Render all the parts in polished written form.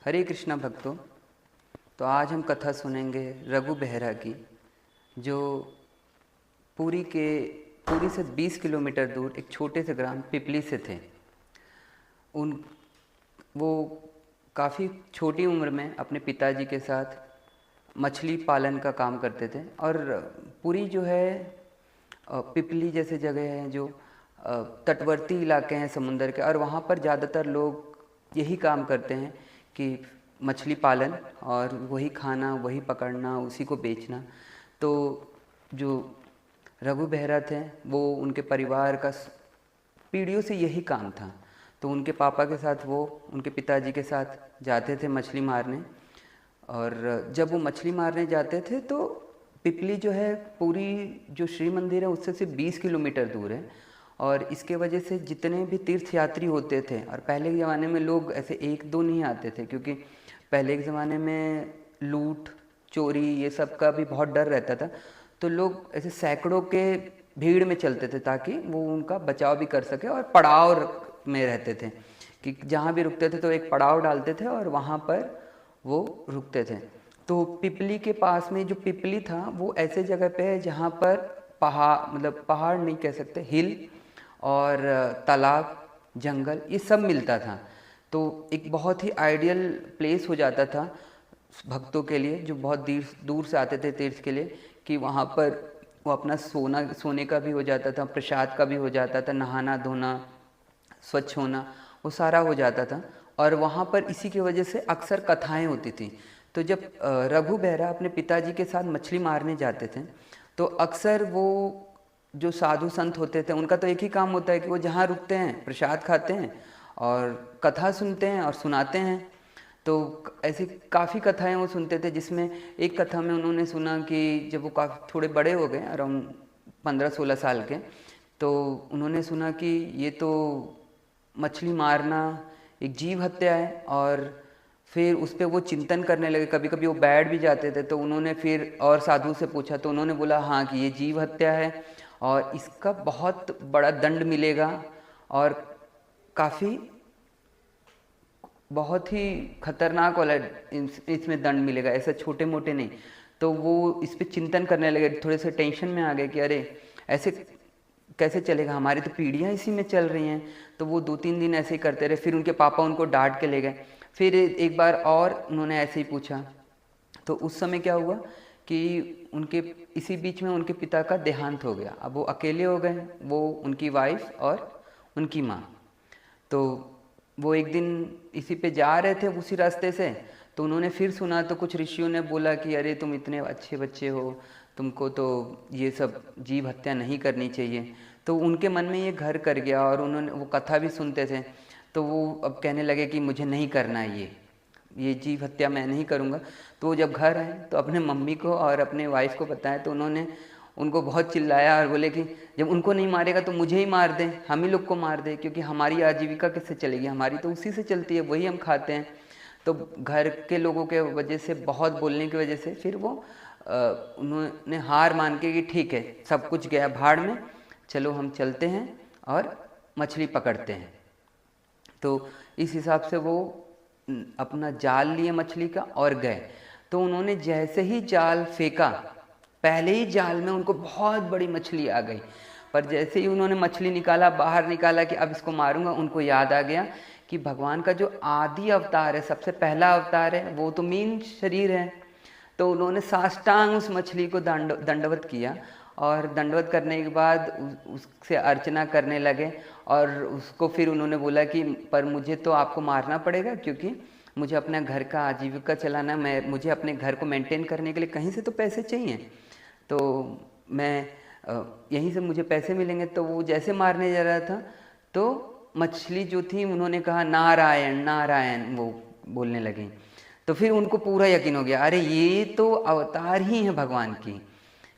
हरे कृष्णा भक्तों। तो आज हम कथा सुनेंगे रघु बेहरा की, जो पुरी से 20 किलोमीटर दूर एक छोटे से ग्राम पिपली से थे। वो काफ़ी छोटी उम्र में अपने पिताजी के साथ मछली पालन का काम करते थे। और पुरी जो है, पिपली जैसे जगह है जो तटवर्ती इलाके हैं समुंदर के, और वहाँ पर ज़्यादातर लोग यही काम करते हैं कि मछली पालन, और वही खाना, वही पकड़ना, उसी को बेचना। तो जो रघु बेहरा थे वो उनके परिवार का पीढ़ियों से यही काम था। तो उनके पापा के साथ, वो उनके पिताजी के साथ जाते थे मछली मारने। और जब वो मछली मारने जाते थे तो पिपली जो है, पूरी जो श्री मंदिर है उससे सिर्फ 20 किलोमीटर दूर है। और इसके वजह से जितने भी तीर्थ यात्री होते थे, और पहले के ज़माने में लोग ऐसे एक दो नहीं आते थे, क्योंकि पहले के ज़माने में लूट चोरी ये सब का भी बहुत डर रहता था। तो लोग ऐसे सैकड़ों के भीड़ में चलते थे ताकि वो उनका बचाव भी कर सके, और पड़ाव में रहते थे कि जहाँ भी रुकते थे तो एक पड़ाव डालते थे और वहाँ पर वो रुकते थे। तो पिपली के पास में जो पिपली था वो ऐसे जगह पे है जहाँ पर पहाड़, मतलब पहाड़ नहीं कह सकते, हिल और तालाब, जंगल, ये सब मिलता था। तो एक बहुत ही आइडियल प्लेस हो जाता था भक्तों के लिए, जो बहुत दूर से आते थे तीर्थ के लिए, कि वहाँ पर वो अपना सोने का भी हो जाता था, प्रसाद का भी हो जाता था, नहाना धोना, स्वच्छ होना, वो सारा हो जाता था। और वहाँ पर इसी की वजह से अक्सर कथाएं होती थी। तो जब रघु बेहरा अपने पिताजी के साथ मछली मारने जाते थे तो अक्सर वो जो साधु संत होते थे उनका तो एक ही काम होता है कि वो जहाँ रुकते हैं प्रसाद खाते हैं और कथा सुनते हैं और सुनाते हैं। तो ऐसी काफ़ी कथाएं वो सुनते थे, जिसमें एक कथा में उन्होंने सुना कि जब वो काफ़ी थोड़े बड़े हो गए, अराउंड 15-16 साल के, तो उन्होंने सुना कि ये तो मछली मारना एक जीव हत्या है। और फिर उस पर वो चिंतन करने लगे, कभी कभी वो बैठ भी जाते थे। तो उन्होंने फिर और साधु से पूछा तो उन्होंने बोला हाँ कि ये जीव हत्या है और इसका बहुत बड़ा दंड मिलेगा, और काफ़ी बहुत ही खतरनाक वाला इसमें दंड मिलेगा, ऐसा छोटे मोटे नहीं। तो वो इस पे चिंतन करने लगे, थोड़े से टेंशन में आ गए कि अरे ऐसे कैसे चलेगा, हमारी तो पीढ़ियाँ इसी में चल रही हैं। तो वो 2-3 दिन ऐसे ही करते रहे। फिर उनके पापा उनको डांट के ले गए। फिर एक बार और उन्होंने ऐसे ही पूछा। तो उस समय क्या हुआ कि उनके इसी बीच में उनके पिता का देहांत हो गया। अब वो अकेले हो गए, वो, उनकी वाइफ और उनकी माँ। तो वो एक दिन इसी पे जा रहे थे उसी रास्ते से, तो उन्होंने फिर सुना। तो कुछ ऋषियों ने बोला कि अरे तुम इतने अच्छे बच्चे हो, तुमको तो ये सब जीव हत्या नहीं करनी चाहिए। तो उनके मन में ये घर कर गया, और उन्होंने, वो कथा भी सुनते थे, तो वो अब कहने लगे कि मुझे नहीं करना है ये जीव हत्या मैं नहीं करूँगा। तो वो जब घर आए तो अपने मम्मी को और अपने वाइफ को बताया, तो उन्होंने उनको बहुत चिल्लाया और बोले कि जब उनको नहीं मारेगा तो मुझे ही मार दें, हम ही लोग को मार दें, क्योंकि हमारी आजीविका किससे चलेगी, हमारी तो उसी से चलती है, वही हम खाते हैं। तो घर के लोगों के वजह से, बहुत बोलने की वजह से, फिर वो उन्होंने हार मान के कि ठीक है सब कुछ गया भाड़ में, चलो हम चलते हैं और मछली पकड़ते हैं। तो इस हिसाब से वो अपना जाल लिए मछली का और गए। तो उन्होंने जैसे ही जाल फेंका, पहले ही जाल में उनको बहुत बड़ी मछली आ गई। पर जैसे ही उन्होंने मछली निकाला, बाहर निकाला कि अब इसको मारूंगा, उनको याद आ गया कि भगवान का जो आदि अवतार है, सबसे पहला अवतार है, वो तो मीन शरीर है। तो उन्होंने साष्टांग उस मछली को दंडवत किया, और दंडवत करने के बाद उससे अर्चना करने लगे। और उसको फिर उन्होंने बोला कि पर मुझे तो आपको मारना पड़ेगा, क्योंकि मुझे अपना घर का आजीविका चलाना, मुझे अपने घर को मेंटेन करने के लिए कहीं से तो पैसे चाहिए, तो मैं यहीं से मुझे पैसे मिलेंगे। तो वो जैसे मारने जा रहा था तो मछली जो थी, उन्होंने कहा नारायण नारायण, वो बोलने लगी। तो फिर उनको पूरा यकीन हो गया, अरे ये तो अवतार ही है भगवान की,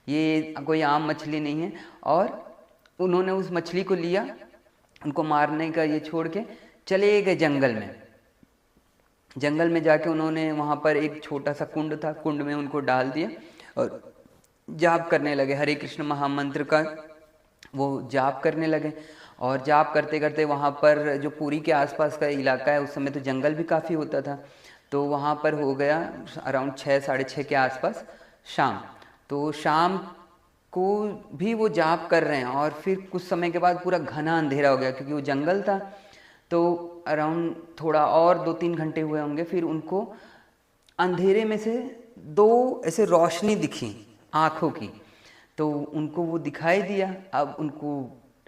ये कोई आम मछली नहीं है। और उन्होंने उस मछली को लिया, उनको मारने का ये छोड़ के चले गए जंगल में। जंगल में जाके उन्होंने वहाँ पर एक छोटा सा कुंड था, कुंड में उनको डाल दिया और जाप करने लगे, हरे कृष्ण महामंत्र का वो जाप करने लगे। और जाप करते करते वहाँ पर जो पुरी के आसपास का इलाका है, उस समय तो जंगल भी काफ़ी होता था, तो वहाँ पर हो गया अराउंड 6 साढ़े 6 के आसपास शाम। तो शाम को भी वो जाप कर रहे हैं और फिर कुछ समय के बाद पूरा घना अंधेरा हो गया क्योंकि वो जंगल था। तो अराउंड थोड़ा और 2-3 घंटे हुए होंगे, फिर उनको अंधेरे में से 2 ऐसे रोशनी दिखी आँखों की। तो उनको वो दिखाई दिया। अब उनको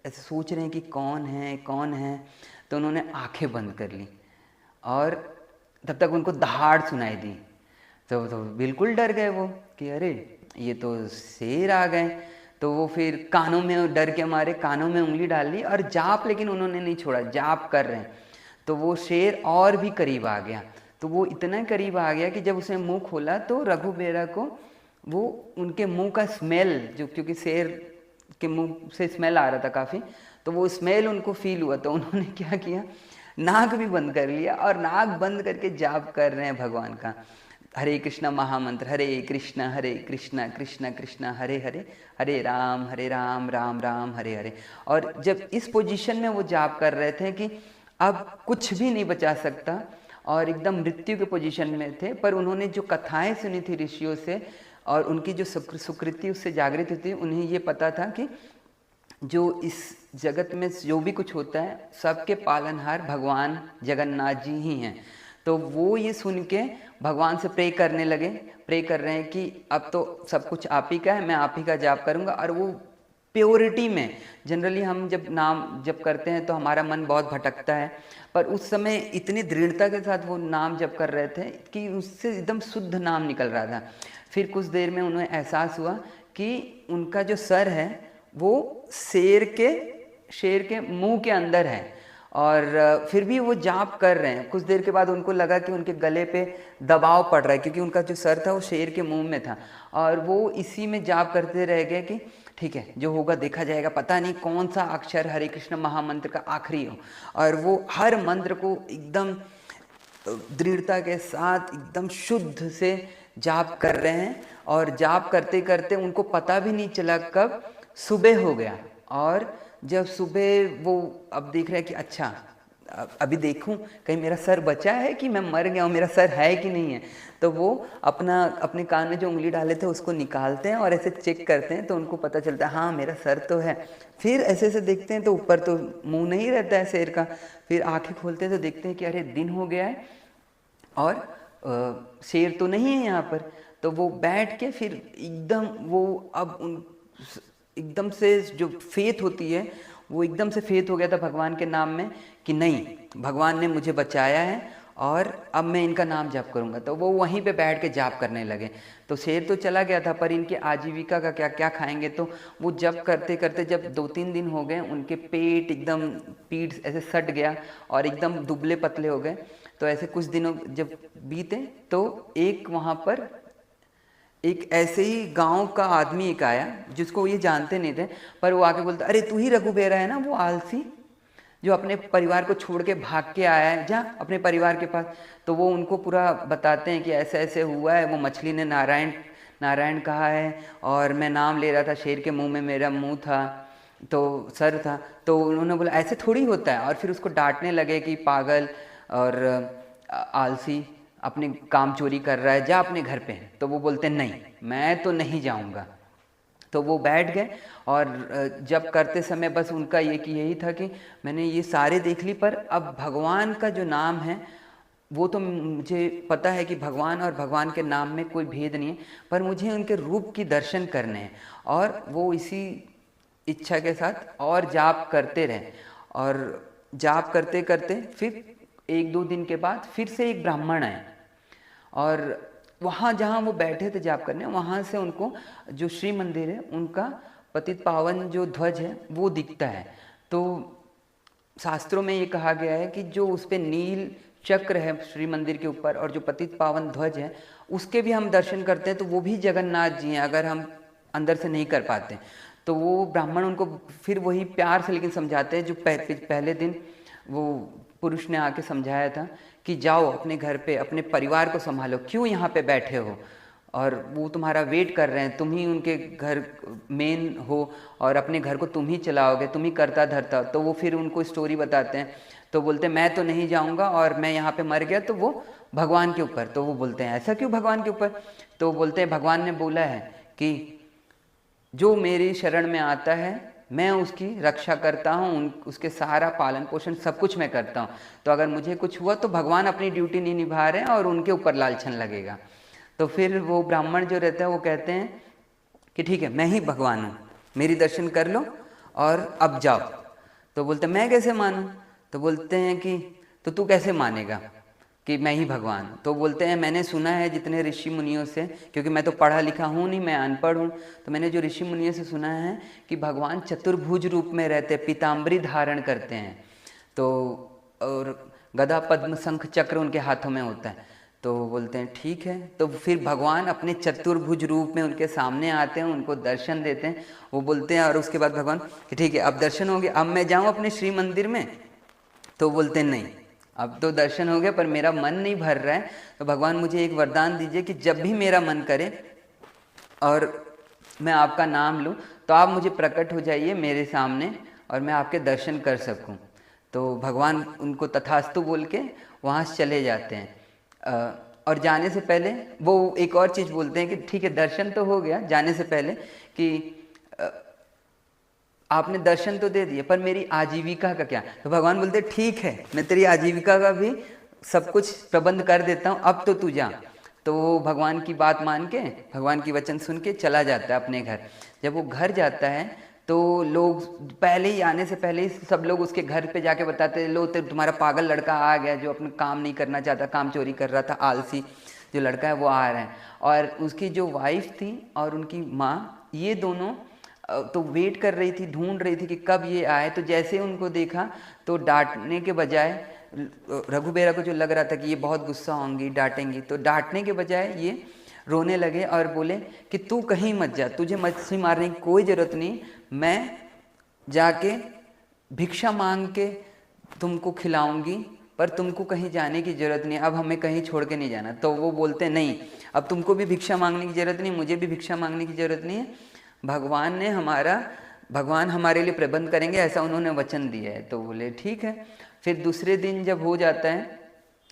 ऐसे सोच रहे हैं कि कौन है कौन है, तो उन्होंने आंखें बंद कर ली और तब तक उनको दहाड़ सुनाई दी। तो बिल्कुल डर गए वो कि अरे ये तो शेर आ गए। तो वो फिर कानों में डर के मारे कानों में उंगली डाल ली और जाप लेकिन उन्होंने नहीं छोड़ा, जाप कर रहे हैं। तो वो शेर और भी करीब आ गया। तो वो इतना करीब आ गया कि जब उसने मुंह खोला तो रघु बेरा को वो उनके मुंह का स्मेल, जो क्योंकि शेर के मुंह से स्मेल आ रहा था काफ़ी, तो वो स्मेल उनको फील हुआ। तो उन्होंने क्या किया, नाक भी बंद कर लिया और नाक बंद करके जाप कर रहे हैं भगवान का हरे कृष्णा महामंत्र, हरे कृष्णा कृष्णा कृष्णा हरे हरे, हरे राम राम राम हरे हरे। और जब इस पोजीशन में वो जाप कर रहे थे कि अब कुछ भी नहीं बचा सकता और एकदम मृत्यु के पोजीशन में थे, पर उन्होंने जो कथाएं सुनी थी ऋषियों से और उनकी जो सुकृति उससे जागृत हुई थी, उन्हें ये पता था कि जो इस जगत में जो भी कुछ होता है सबके पालनहार भगवान जगन्नाथ जी ही हैं। तो वो ये सुन के भगवान से प्रे करने लगे, प्रे कर रहे हैं कि अब तो सब कुछ आप ही का है, मैं आप ही का जाप करूँगा। और वो प्योरिटी में, जनरली हम जब नाम जप करते हैं तो हमारा मन बहुत भटकता है, पर उस समय इतनी दृढ़ता के साथ वो नाम जप कर रहे थे कि उससे एकदम शुद्ध नाम निकल रहा था। फिर कुछ देर में उन्हें एहसास हुआ कि उनका जो सर है वो शेर के मुंह के अंदर है और फिर भी वो जाप कर रहे हैं। कुछ देर के बाद उनको लगा कि उनके गले पे दबाव पड़ रहा है क्योंकि उनका जो सर था वो शेर के मुंह में था और वो इसी में जाप करते रह गए कि ठीक है जो होगा देखा जाएगा, पता नहीं कौन सा अक्षर हरे कृष्ण महामंत्र का आखिरी हो। और वो हर मंत्र को एकदम दृढ़ता के साथ एकदम शुद्ध से जाप कर रहे हैं और जाप करते करते उनको पता भी नहीं चला कब सुबह हो गया। और जब सुबह वो अब देख रहे हैं कि अच्छा अभी देखूं कहीं मेरा सर बचा है कि मैं मर गया हूँ, मेरा सर है कि नहीं है। तो वो अपने कान में जो उंगली डाले थे उसको निकालते हैं और ऐसे चेक करते हैं तो उनको पता चलता है हाँ मेरा सर तो है। फिर ऐसे ऐसे देखते हैं तो ऊपर तो मुंह नहीं रहता है शेर का। फिर आंखें खोलते हैं तो देखते हैं कि अरे दिन हो गया है और शेर तो नहीं है यहाँ पर। तो वो बैठ के फिर एकदम वो अब उन एकदम से जो फेथ होती है वो एकदम से फेथ हो गया था भगवान के नाम में कि नहीं भगवान ने मुझे बचाया है और अब मैं इनका नाम जाप करूँगा। तो वो वहीं पे बैठ के जाप करने लगे। तो शेर तो चला गया था पर इनके आजीविका का क्या क्या खाएंगे। तो वो जब करते करते जब 2-3 दिन हो गए उनके पेट एकदम पीठ ऐसे सट गया और एकदम दुबले पतले हो गए। तो ऐसे कुछ दिनों जब बीते तो एक वहाँ पर एक ऐसे ही गांव का आदमी एक आया जिसको ये जानते नहीं थे, पर वो आके बोलता अरे तू ही रघु बेरा है ना, वो आलसी जो अपने परिवार को छोड़ के भाग के आया है, जा अपने परिवार के पास। तो वो उनको पूरा बताते हैं कि ऐसे ऐसे हुआ है, वो मछली ने नारायण कहा है और मैं नाम ले रहा था, शेर के मुंह में मेरा मुंह था तो सर था। तो उन्होंने बोला ऐसे थोड़ी होता है और फिर उसको डांटने लगे कि पागल और आलसी अपने काम चोरी कर रहा है, जा अपने घर पे। तो वो बोलते नहीं मैं तो नहीं जाऊंगा। तो वो बैठ गए और जब करते समय बस उनका यही था कि मैंने ये सारे देख ली पर अब भगवान का जो नाम है वो तो मुझे पता है कि भगवान और भगवान के नाम में कोई भेद नहीं है, पर मुझे उनके रूप की दर्शन करने हैं। और वो इसी इच्छा के साथ और जाप करते रहे और जाप करते करते फिर 1-2 दिन के बाद फिर से एक ब्राह्मण आए और वहाँ जहाँ वो बैठे थे जाप करने, वहाँ से उनको जो श्री मंदिर है उनका पतित पावन जो ध्वज है वो दिखता है। तो शास्त्रों में ये कहा गया है कि जो उस पे नील चक्र है श्री मंदिर के ऊपर और जो पतित पावन ध्वज है उसके भी हम दर्शन करते हैं तो वो भी जगन्नाथ जी हैं अगर हम अंदर से नहीं कर पाते। तो वो ब्राह्मण उनको फिर वही प्यार से लेकिन समझाते हैं जो पहले दिन वो पुरुष ने आके समझाया था कि जाओ अपने घर पे अपने परिवार को संभालो, क्यों यहाँ पे बैठे हो। और वो तुम्हारा वेट कर रहे हैं, तुम ही उनके घर मेन हो और अपने घर को तुम ही चलाओगे, तुम ही करता धरता। तो वो फिर उनको स्टोरी बताते हैं, तो बोलते हैं मैं तो नहीं जाऊंगा और मैं यहाँ पे मर गया तो वो भगवान के ऊपर। तो वो बोलते हैं ऐसा क्यों भगवान के ऊपर? तो बोलते हैं भगवान ने बोला है कि जो मेरी शरण में आता है मैं उसकी रक्षा करता हूँ, उसके सारा पालन पोषण सब कुछ मैं करता हूँ। तो अगर मुझे कुछ हुआ तो भगवान अपनी ड्यूटी नहीं निभा रहे हैं और उनके ऊपर लालछन लगेगा। तो फिर वो ब्राह्मण जो रहते हैं वो कहते हैं कि ठीक है मैं ही भगवान हूँ, मेरी दर्शन कर लो और अब जाओ। तो बोलते मैं कैसे मानूँ? तो बोलते हैं कि तो तू कैसे मानेगा कि मैं ही भगवान? तो बोलते हैं मैंने सुना है जितने ऋषि मुनियों से, क्योंकि मैं तो पढ़ा लिखा हूँ नहीं, मैं अनपढ़ हूँ, तो मैंने जो ऋषि मुनियों से सुना है कि भगवान चतुर्भुज रूप में रहते हैं, पीताम्बरी धारण करते हैं, तो और गदा पद्म शंख चक्र उनके हाथों में होता है। तो बोलते हैं ठीक है। तो फिर भगवान अपने चतुर्भुज रूप में उनके सामने आते हैं, उनको दर्शन देते हैं। वो बोलते हैं और उसके बाद भगवान कि ठीक है अब दर्शन हो गया, अब मैं जाऊँ अपने श्री मंदिर में? तो बोलते हैं नहीं, अब तो दर्शन हो गया पर मेरा मन नहीं भर रहा है, तो भगवान मुझे एक वरदान दीजिए कि जब भी मेरा मन करे और मैं आपका नाम लूँ तो आप मुझे प्रकट हो जाइए मेरे सामने और मैं आपके दर्शन कर सकूँ। तो भगवान उनको तथास्तु बोल के वहाँ से चले जाते हैं। और जाने से पहले वो एक और चीज़ बोलते हैं कि ठीक है दर्शन तो हो गया, जाने से पहले कि आपने दर्शन तो दे दिए पर मेरी आजीविका का क्या? तो भगवान बोलते ठीक है मैं तेरी आजीविका का भी सब कुछ प्रबंध कर देता हूँ, अब तो तू जा। तो वो भगवान की बात मान के, भगवान की वचन सुन के चला जाता है अपने घर। जब वो घर जाता है तो लोग पहले ही, आने से पहले ही सब लोग उसके घर पे जाके बताते हैं लो तो तुम्हारा पागल लड़का आ गया जो अपना काम नहीं करना चाहता, काम चोरी कर रहा था, आलसी जो लड़का है वो आ रहा है। और उसकी जो वाइफ थी और उनकी माँ, ये दोनों तो वेट कर रही थी, ढूंढ रही थी कि कब ये आए। तो जैसे ही उनको देखा तो डांटने के बजाय, रघुबीरा को जो लग रहा था कि ये बहुत गुस्सा होंगी डांटेंगी, तो डांटने के बजाय ये रोने लगे और बोले कि तू कहीं मत जा, तुझे मछली मारने की कोई ज़रूरत नहीं, मैं जाके भिक्षा मांग के तुमको खिलाऊंगी, पर तुमको कहीं जाने की ज़रूरत नहीं, अब हमें कहीं छोड़ के नहीं जाना। तो वो बोलते नहीं, अब तुमको भी भिक्षा मांगने की ज़रूरत नहीं, मुझे भी भिक्षा मांगने की ज़रूरत नहीं है, भगवान हमारे लिए प्रबंध करेंगे, ऐसा उन्होंने वचन दिया है। तो बोले ठीक है। फिर दूसरे दिन जब हो जाता है,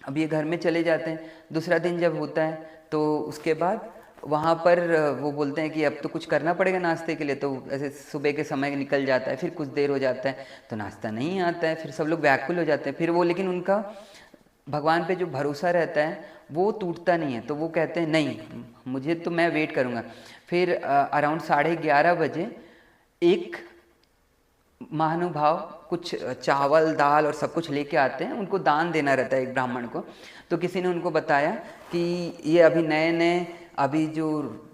अब ये घर में चले जाते हैं, दूसरा दिन जब होता है तो उसके बाद वहाँ पर वो बोलते हैं कि अब तो कुछ करना पड़ेगा नाश्ते के लिए। तो ऐसे सुबह के समय निकल जाता है, फिर कुछ देर हो जाता है तो नाश्ता नहीं आता है, फिर सब लोग व्याकुल हो जाते हैं। फिर वो, लेकिन उनका भगवान पे जो भरोसा रहता है वो टूटता नहीं है, तो वो कहते हैं नहीं मुझे तो, मैं वेट करूँगा। फिर अराउंड 11:30 बजे एक महानुभाव कुछ चावल दाल और सब कुछ लेके आते हैं, उनको दान देना रहता है एक ब्राह्मण को। तो किसी ने उनको बताया कि ये अभी नए नए, अभी जो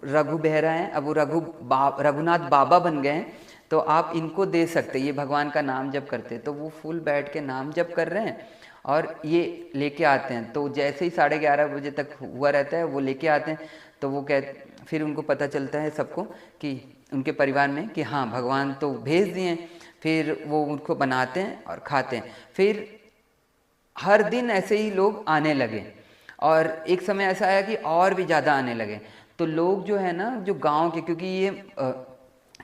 रघु बेहरा हैं, अब वो रघुनाथ बाबा बन गए हैं, तो आप इनको दे सकते, ये भगवान का नाम जप करते। तो वो फुल बैठ के नाम जप कर रहे हैं और ये लेके आते हैं। तो जैसे ही 11:30 बजे तक हुआ रहता है वो लेके आते हैं। तो वो फिर उनको पता चलता है सबको कि उनके परिवार में कि हाँ भगवान तो भेज दिए। फिर वो उनको बनाते हैं और खाते हैं। फिर हर दिन ऐसे ही लोग आने लगे और एक समय ऐसा आया कि और भी ज़्यादा आने लगे। तो लोग जो है ना, जो गांव के, क्योंकि ये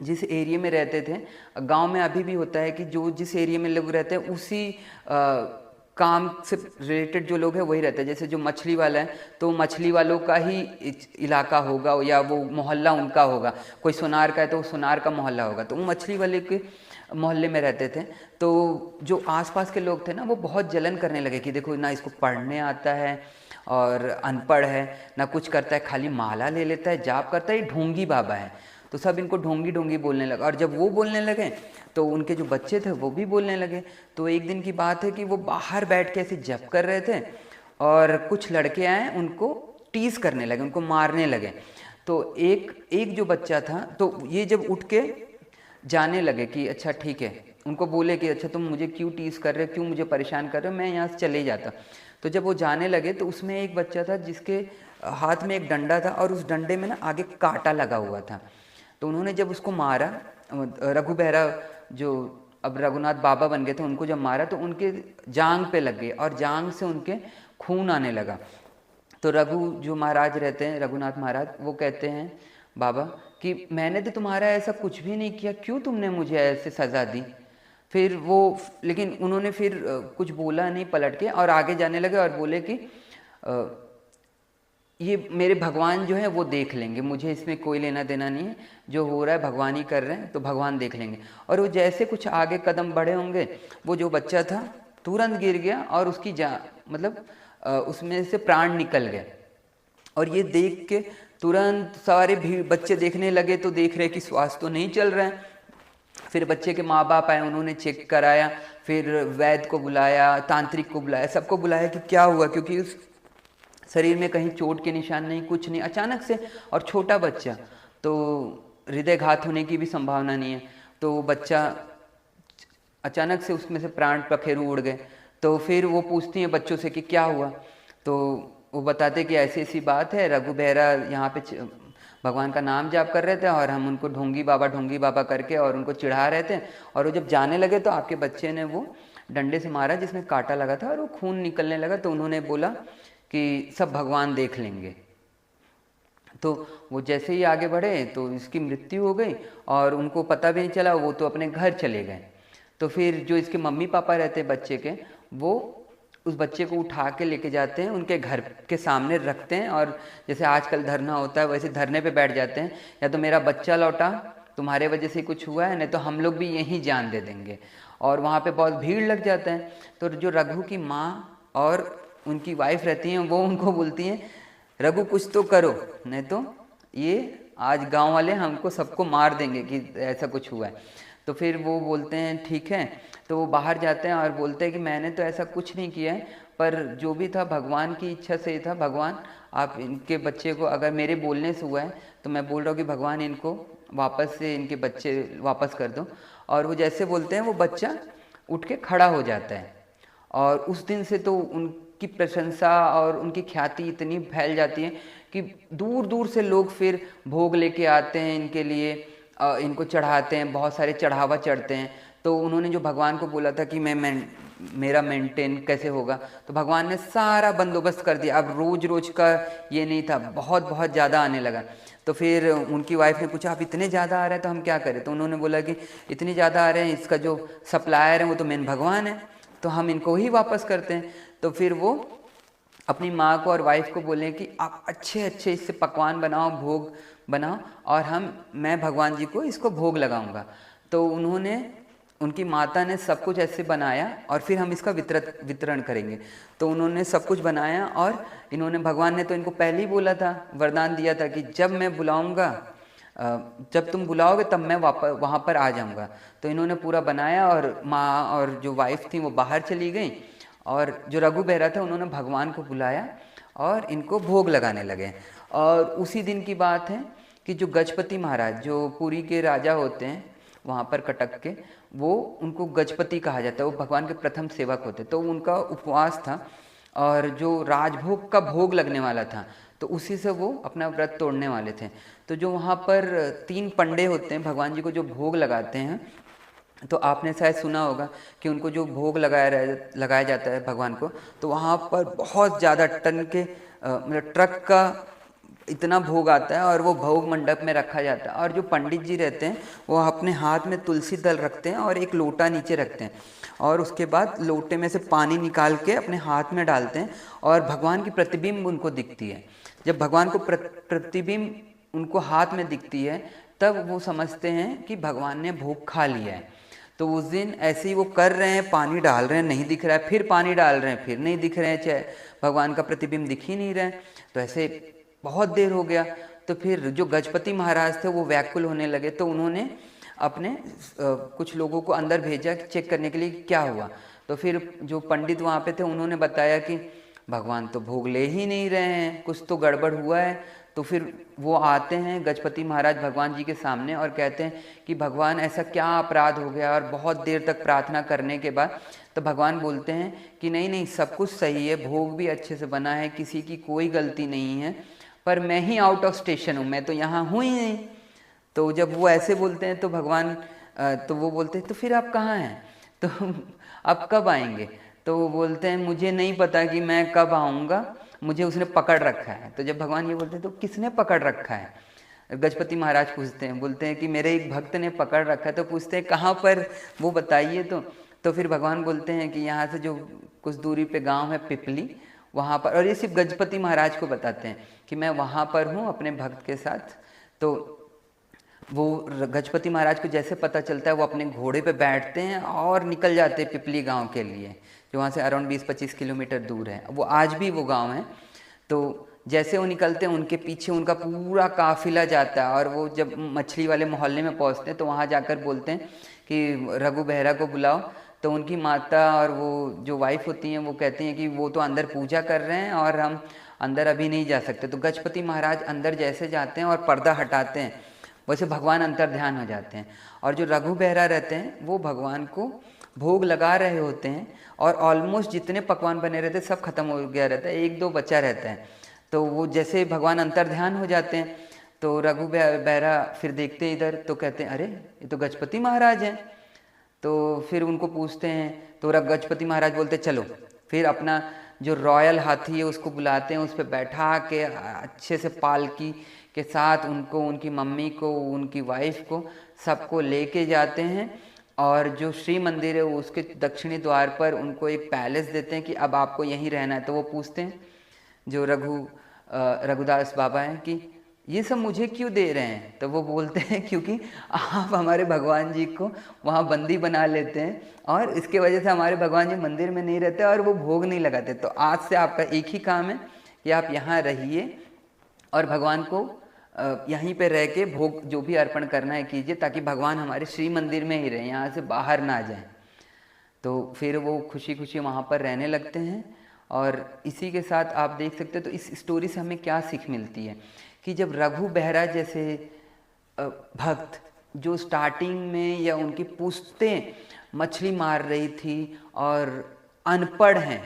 जिस एरिया में रहते थे, गांव में अभी भी होता है कि जो जिस एरिया में लोग रहते हैं उसी काम से रिलेटेड जो लोग हैं वही रहते हैं। जैसे जो मछली वाला है तो मछली वालों का ही इलाका होगा या वो मोहल्ला उनका होगा, कोई सोनार का है तो सोनार का मोहल्ला होगा, तो वो मछली वाले के मोहल्ले में रहते थे। तो जो आसपास के लोग थे ना वो बहुत जलन करने लगे कि देखो ना इसको पढ़ने आता है और अनपढ़ है, ना कुछ करता है, खाली माला ले लेता है, जाप करता है, ये ढोंगी बाबा है। तो सब इनको ढोंगी ढोंगी बोलने लगा। और जब वो बोलने लगे तो उनके जो बच्चे थे वो भी बोलने लगे। तो एक दिन की बात है कि वो बाहर बैठ के ऐसे जप कर रहे थे और कुछ लड़के आए, उनको टीज करने लगे, उनको मारने लगे। तो एक जो बच्चा था, तो ये जब उठ के जाने लगे कि अच्छा ठीक है, उनको बोले कि अच्छा तुम मुझे क्यों टीज कर रहे हो, क्यों मुझे परेशान कर रहे हो, मैं यहाँ से चले जाता। तो जब वो जाने लगे तो उसमें एक बच्चा था जिसके हाथ में एक डंडा था और उस डंडे में ना आगे कांटा लगा हुआ था। तो उन्होंने जब उसको मारा, रघु बेहरा जो अब रघुनाथ बाबा बन गए थे, उनको जब मारा तो उनके जांग पे लग गए और जांग से उनके खून आने लगा। तो रघु जो महाराज रहते हैं, रघुनाथ महाराज, वो कहते हैं बाबा कि मैंने तो तुम्हारा ऐसा कुछ भी नहीं किया, क्यों तुमने मुझे ऐसे सज़ा दी। फिर वो, लेकिन उन्होंने फिर कुछ बोला नहीं पलट के, और आगे जाने लगे और बोले कि ये मेरे भगवान जो है वो देख लेंगे, मुझे इसमें कोई लेना देना नहीं है, जो हो रहा है भगवान ही कर रहे हैं, तो भगवान देख लेंगे। और वो जैसे कुछ आगे कदम बढ़े होंगे, वो जो बच्चा था तुरंत गिर गया और उसकी मतलब उसमें से प्राण निकल गए। और ये देख के तुरंत सारे भीड़ बच्चे देखने लगे, तो देख रहे कि श्वास तो नहीं चल रहा है। फिर बच्चे के माँ बाप आए, उन्होंने चेक कराया, फिर वैद्य को बुलाया, तांत्रिक को बुलाया, सबको बुलाया कि क्या हुआ, क्योंकि उस शरीर में कहीं चोट के निशान नहीं, कुछ नहीं, अचानक से, और छोटा बच्चा, तो हृदयघात होने की भी संभावना नहीं है। तो बच्चा अचानक से उसमें से प्राण पखेरु उड़ गए। तो फिर वो पूछती हैं बच्चों से कि क्या हुआ, तो वो बताते कि ऐसी ऐसी बात है, रघु बेहरा यहाँ पे भगवान का नाम जाप कर रहे थे और हम उनको ढोंगी बाबा करके और उनको चिढ़ा रहे थे, और वो जब जाने लगे तो आपके बच्चे ने वो डंडे से मारा जिसमें कांटा लगा था और वो खून निकलने लगा। तो उन्होंने बोला कि सब भगवान देख लेंगे। तो वो जैसे ही आगे बढ़े तो इसकी मृत्यु हो गई और उनको पता भी नहीं चला, वो तो अपने घर चले गए। तो फिर जो इसके मम्मी पापा रहते हैं बच्चे के, वो उस बच्चे को उठा के लेके जाते हैं, उनके घर के सामने रखते हैं, और जैसे आजकल धरना होता है वैसे धरने पे बैठ जाते हैं, या तो मेरा बच्चा लौटा, तुम्हारे वजह से कुछ हुआ है, नहीं तो हम लोग भी यहीं जान दे देंगे। और वहाँ पे बहुत भीड़ लग जाता है। तो जो रघु की माँ और उनकी वाइफ रहती हैं, वो उनको बोलती हैं रघु कुछ तो करो, नहीं तो ये आज गांव वाले हमको सबको मार देंगे कि ऐसा कुछ हुआ है। तो फिर वो बोलते हैं ठीक है। तो वो बाहर जाते हैं और बोलते हैं कि मैंने तो ऐसा कुछ नहीं किया है, पर जो भी था भगवान की इच्छा से ही था। भगवान आप इनके बच्चे को, अगर मेरे बोलने से हुआ है तो मैं बोल रहा हूँ कि भगवान इनको वापस से इनके बच्चे वापस कर दो। और वो जैसे बोलते हैं वो बच्चा उठ के खड़ा हो जाता है, और उस दिन से तो उनकी प्रशंसा और उनकी ख्याति इतनी फैल जाती है कि दूर दूर से लोग फिर भोग लेके आते हैं इनके लिए, इनको चढ़ाते हैं, बहुत सारे चढ़ावा चढ़ते हैं। तो उन्होंने जो भगवान को बोला था कि मेरा मेंटेन कैसे होगा, तो भगवान ने सारा बंदोबस्त कर दिया। अब रोज रोज का ये नहीं था, बहुत बहुत ज़्यादा आने लगा। तो फिर उनकी वाइफ ने पूछा आप इतने ज़्यादा आ रहे हैं तो हम क्या करें। तो उन्होंने बोला कि इतने ज़्यादा आ रहे हैं, इसका जो सप्लायर है वो तो मेन भगवान है, तो हम इनको ही वापस करते हैं। तो फिर वो अपनी माँ को और वाइफ को बोले कि आप अच्छे अच्छे इससे पकवान बनाओ, भोग बनाओ, और मैं भगवान जी को इसको भोग लगाऊंगा। तो उनकी माता ने सब कुछ ऐसे बनाया और फिर हम इसका वितरण करेंगे। तो उन्होंने सब कुछ बनाया, और इन्होंने, भगवान ने तो इनको पहले ही बोला था, वरदान दिया था कि जब मैं बुलाऊंगा, जब तुम बुलाओगे तब मैं वापस वहाँ पर आ जाऊँगा। तो इन्होंने पूरा बनाया, और माँ और जो वाइफ थी वो बाहर चली गई, और जो रघु बेहरा था उन्होंने भगवान को बुलाया और इनको भोग लगाने लगे। और उसी दिन की बात है कि जो गजपति महाराज, जो पुरी के राजा होते हैं वहाँ पर कटक के, वो उनको गजपति कहा जाता है, वो भगवान के प्रथम सेवक होते। तो उनका उपवास था, और जो राजभोग का भोग लगने वाला था, तो उसी से वो अपना व्रत तोड़ने वाले थे। तो जो वहाँ पर 3 पंडे होते हैं भगवान जी को जो भोग लगाते हैं, तो आपने शायद सुना होगा कि उनको जो भोग लगाया जाता है भगवान को, तो वहाँ पर बहुत ज़्यादा टन के मतलब ट्रक का इतना भोग आता है, और वो भोग मंडप में रखा जाता है। और जो पंडित जी रहते हैं वो अपने हाथ में तुलसी दल रखते हैं और एक लोटा नीचे रखते हैं, और उसके बाद लोटे में से पानी निकाल के अपने हाथ में डालते हैं, और भगवान की प्रतिबिंब उनको दिखती है। जब भगवान को प्रतिबिंब उनको हाथ में दिखती है, तब वो समझते हैं कि भगवान ने भोग खा लिया है। तो उस दिन ऐसे ही वो कर रहे हैं, पानी डाल रहे हैं, नहीं दिख रहा है, फिर पानी डाल रहे हैं, फिर नहीं दिख रहे हैं, चाहे भगवान का प्रतिबिंब दिख ही नहीं रहा है। तो ऐसे बहुत देर हो गया। तो फिर जो गजपति महाराज थे वो व्याकुल होने लगे, तो उन्होंने अपने कुछ लोगों को अंदर भेजा चेक करने के लिए क्या हुआ। तो फिर जो पंडित वहाँ पे थे उन्होंने बताया कि भगवान तो भोग ले ही नहीं रहे हैं, कुछ तो गड़बड़ हुआ है। तो फिर वो आते हैं गजपति महाराज भगवान जी के सामने और कहते हैं कि भगवान ऐसा क्या अपराध हो गया, और बहुत देर तक प्रार्थना करने के बाद तो भगवान बोलते हैं कि नहीं नहीं, सब कुछ सही है, भोग भी अच्छे से बना है, किसी की कोई गलती नहीं है, पर मैं ही आउट ऑफ स्टेशन हूँ, मैं तो यहाँ हूँ ही नहीं। तो जब वो ऐसे बोलते हैं तो भगवान तो वो बोलते हैं तो फिर आप कहाँ हैं, तो आप कब आएंगे। तो वो बोलते हैं मुझे नहीं पता कि मैं कब आऊँगा, मुझे उसने पकड़ रखा है। तो जब भगवान ये बोलते हैं तो किसने पकड़ रखा है, गजपति महाराज पूछते हैं, बोलते हैं कि मेरे एक भक्त ने पकड़ रखा है। तो पूछते हैं कहाँ पर, वो बताइए। तो फिर भगवान बोलते हैं कि यहाँ से जो कुछ दूरी पे गांव है पिपली, वहाँ पर, और ये सिर्फ गजपति महाराज को बताते हैं कि मैं वहाँ पर हूँ अपने भक्त के साथ। तो वो गजपति महाराज को जैसे पता चलता है वो अपने घोड़े पे बैठते हैं और निकल जाते हैं पिपली गांव के लिए, जो वहाँ से अराउंड 20-25 किलोमीटर दूर है। वो आज भी वो गांव है। तो जैसे वो निकलते हैं उनके पीछे उनका पूरा काफिला जाता है, और वो जब मछली वाले मोहल्ले में पहुँचते हैं तो वहाँ जाकर बोलते हैं कि रघु बेहरा को बुलाओ। तो उनकी माता और वो जो वाइफ होती हैं वो कहती हैं कि वो तो अंदर पूजा कर रहे हैं और हम अंदर अभी नहीं जा सकते। तो गजपति महाराज अंदर जैसे जाते हैं और पर्दा हटाते हैं, वैसे भगवान अंतर ध्यान हो जाते हैं। और जो रघु बेहरा रहते हैं वो भगवान को भोग लगा रहे होते हैं, और ऑलमोस्ट जितने पकवान बने रहते हैं सब खत्म हो गया रहता है, 1-2 बचा रहता है। तो वो जैसे भगवान अंतर ध्यान हो जाते हैं तो रघु बेहरा फिर देखते हैं इधर, तो कहते हैं अरे ये तो गजपति महाराज हैं। तो फिर उनको पूछते हैं, तो गजपति महाराज बोलते चलो। फिर अपना जो रॉयल हाथी है उसको बुलाते हैं, उस पर बैठा के अच्छे से पालकी के साथ उनको, उनकी मम्मी को, उनकी वाइफ को, सबको लेके जाते हैं। और जो श्री मंदिर है उसके दक्षिणी द्वार पर उनको एक पैलेस देते हैं कि अब आपको यहीं रहना है। तो वो पूछते हैं जो रघुदास बाबा हैं कि ये सब मुझे क्यों दे रहे हैं। तो वो बोलते हैं क्योंकि आप हमारे भगवान जी को वहाँ बंदी बना लेते हैं, और इसके वजह से हमारे भगवान जी मंदिर में नहीं रहते और वो भोग नहीं लगाते। तो आज से आपका एक ही काम है कि आप यहाँ रहिए और भगवान को यहीं पे रह के भोग जो भी अर्पण करना है कीजिए, ताकि भगवान हमारे श्री मंदिर में ही रहें, यहाँ से बाहर ना जाएं। तो फिर वो खुशी खुशी वहाँ पर रहने लगते हैं। और इसी के साथ आप देख सकते हैं, तो इस स्टोरी से हमें क्या सीख मिलती है कि जब रघु बेहरा जैसे भक्त जो स्टार्टिंग में या उनकी पुश्तें मछली मार रही थी और अनपढ़ हैं,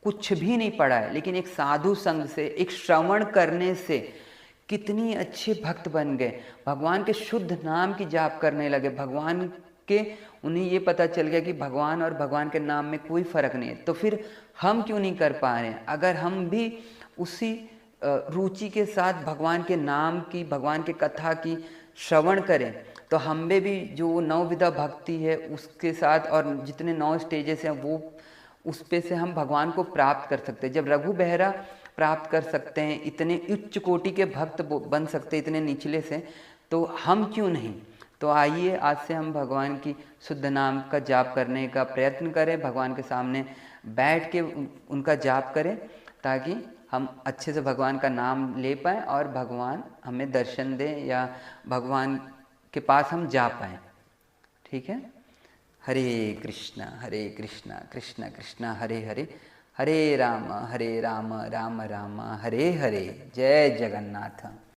कुछ भी नहीं पढ़ा है, लेकिन एक साधु संग से, एक श्रवण करने से कितनी अच्छे भक्त बन गए, भगवान के शुद्ध नाम की जाप करने लगे, भगवान के उन्हें ये पता चल गया कि भगवान और भगवान के नाम में कोई फर्क नहीं है। तो फिर हम क्यों नहीं कर पा रहे हैं? अगर हम भी उसी रुचि के साथ भगवान के नाम की, भगवान के कथा की श्रवण करें, तो हम में भी जो 9 विधा भक्ति है उसके साथ, और जितने 9 स्टेजेस हैं वो उस पे से हम भगवान को प्राप्त कर सकते हैं। जब रघु बेहरा प्राप्त कर सकते हैं, इतने उच्च कोटि के भक्त बन सकते हैं इतने निचले से, तो हम क्यों नहीं? तो आइए आज से हम भगवान की शुद्ध नाम का जाप करने का प्रयत्न करें, भगवान के सामने बैठ के उनका जाप करें, ताकि हम अच्छे से भगवान का नाम ले पाएँ और भगवान हमें दर्शन दें या भगवान के पास हम जा पाएँ। ठीक है? हरे कृष्णा कृष्ण कृष्ण हरे हरे, हरे राम राम राम हरे हरे। जय जगन्नाथ।